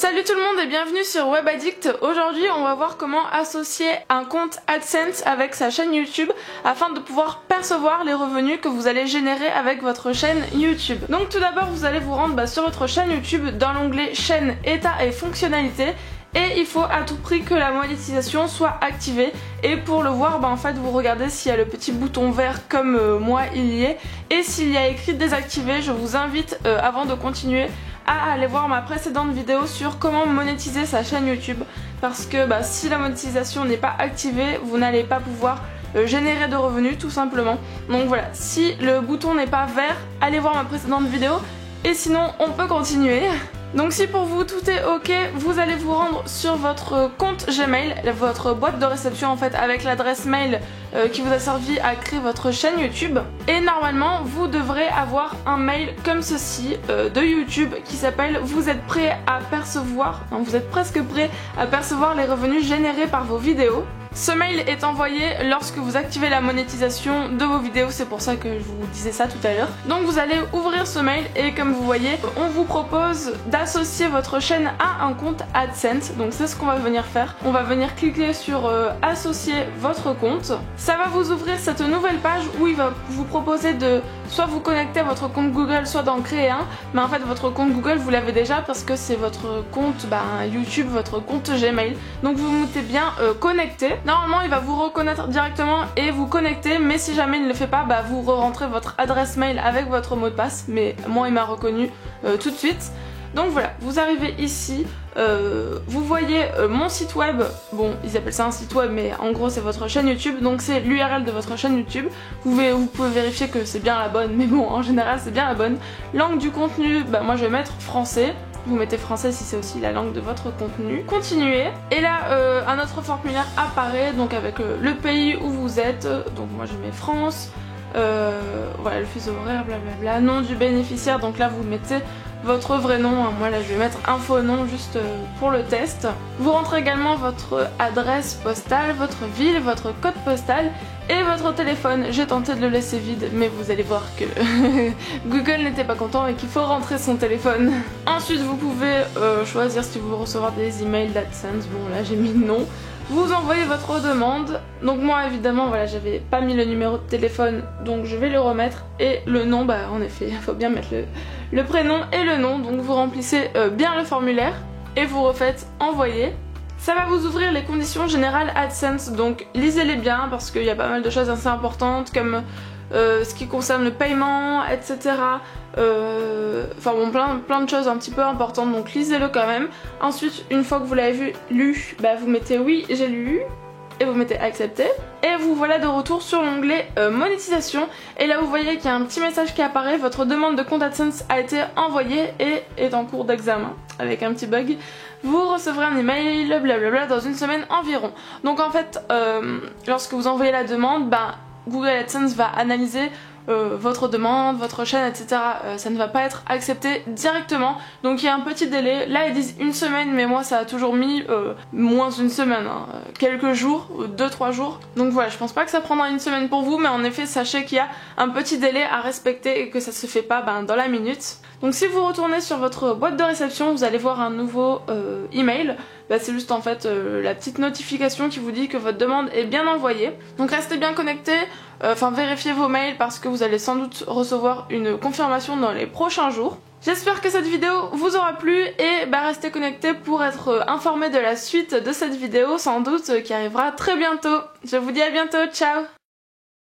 Salut tout le monde et bienvenue sur Web Addict. Aujourd'hui on va voir comment associer un compte AdSense avec sa chaîne YouTube afin de pouvoir percevoir les revenus que vous allez générer avec votre chaîne YouTube. Donc tout d'abord vous allez vous rendre sur votre chaîne YouTube dans l'onglet chaîne, état et fonctionnalités. Et il faut à tout prix que la monétisation soit activée. Et pour le voir, en fait vous regardez s'il y a le petit bouton vert comme moi il y est. Et s'il y a écrit désactivé, je vous invite avant de continuer à aller voir ma précédente vidéo sur comment monétiser sa chaîne YouTube. Parce que si la monétisation n'est pas activée, vous n'allez pas pouvoir générer de revenus tout simplement. Donc voilà, si le bouton n'est pas vert, allez voir ma précédente vidéo. Et sinon on peut continuer. Donc si pour vous tout est ok, vous allez vous rendre sur votre compte Gmail, votre boîte de réception en fait avec l'adresse mail qui vous a servi à créer votre chaîne YouTube. Et normalement vous devrez avoir un mail comme ceci de YouTube qui s'appelle vous êtes prêt à percevoir, non, vous êtes presque prêt à percevoir les revenus générés par vos vidéos. Ce mail est envoyé lorsque vous activez la monétisation de vos vidéos, c'est pour ça que je vous disais ça tout à l'heure. Donc vous allez ouvrir ce mail et comme vous voyez, on vous propose d'associer votre chaîne à un compte AdSense. Donc c'est ce qu'on va venir faire. On va venir cliquer sur associer votre compte. Ça va vous ouvrir cette nouvelle page où il va vous proposer de soit vous connecter à votre compte Google, soit d'en créer un. Mais en fait votre compte Google vous l'avez déjà parce que c'est votre compte YouTube, votre compte Gmail. Donc vous vous mettez bien connecté. Normalement il va vous reconnaître directement et vous connecter, mais si jamais il ne le fait pas, vous rentrez votre adresse mail avec votre mot de passe, mais moi il m'a reconnu tout de suite. Donc voilà, vous arrivez ici, vous voyez mon site web, bon ils appellent ça un site web mais en gros c'est votre chaîne YouTube, donc c'est l'URL de votre chaîne YouTube. Vous pouvez vérifier que c'est bien la bonne, mais bon en général c'est bien la bonne. Langue du contenu, moi je vais mettre français. Vous mettez français si c'est aussi la langue de votre contenu. Continuez. Et là, un autre formulaire apparaît, donc avec le pays où vous êtes. Donc moi je mets France. Voilà, le fuseau horaire, blablabla. Nom du bénéficiaire, donc là vous mettez votre vrai nom. Moi là je vais mettre info nom juste pour le test. Vous rentrez également votre adresse postale, votre ville, votre code postal et votre téléphone. J'ai tenté de le laisser vide, mais vous allez voir que Google n'était pas content et qu'il faut rentrer son téléphone. Ensuite, vous pouvez choisir si vous recevoir des emails d'AdSense. Bon, là j'ai mis non. Vous envoyez votre demande. Donc moi, évidemment, voilà, j'avais pas mis le numéro de téléphone, donc je vais le remettre. Et le nom, en effet, il faut bien mettre le prénom et le nom. Donc vous remplissez bien le formulaire et vous refaites envoyer. Ça va vous ouvrir les conditions générales AdSense, donc lisez-les bien parce qu'il y a pas mal de choses assez importantes comme ce qui concerne le paiement, etc. Enfin bon, plein de choses un petit peu importantes, donc lisez-le quand même. Ensuite, une fois que vous l'avez lu, vous mettez oui, j'ai lu. Et vous mettez accepter. Et vous voilà de retour sur l'onglet monétisation. Et là vous voyez qu'il y a un petit message qui apparaît. Votre demande de compte AdSense a été envoyée et est en cours d'examen. Avec un petit bug. Vous recevrez un email, blablabla, dans une semaine environ. Donc en fait, lorsque vous envoyez la demande, Google AdSense va analyser votre demande, votre chaîne, etc. Ça ne va pas être accepté directement. Donc il y a un petit délai. Là ils disent une semaine, mais moi ça a toujours mis moins d'une semaine. Quelques jours, 2-3 jours. Donc voilà, je pense pas que ça prendra une semaine pour vous, mais en effet sachez qu'il y a un petit délai à respecter et que ça se fait pas dans la minute. Donc si vous retournez sur votre boîte de réception, vous allez voir un nouveau email. C'est juste en fait la petite notification qui vous dit que votre demande est bien envoyée. Donc restez bien connectés, vérifiez vos mails parce que vous allez sans doute recevoir une confirmation dans les prochains jours. J'espère que cette vidéo vous aura plu et restez connectés pour être informés de la suite de cette vidéo sans doute qui arrivera très bientôt. Je vous dis à bientôt, ciao!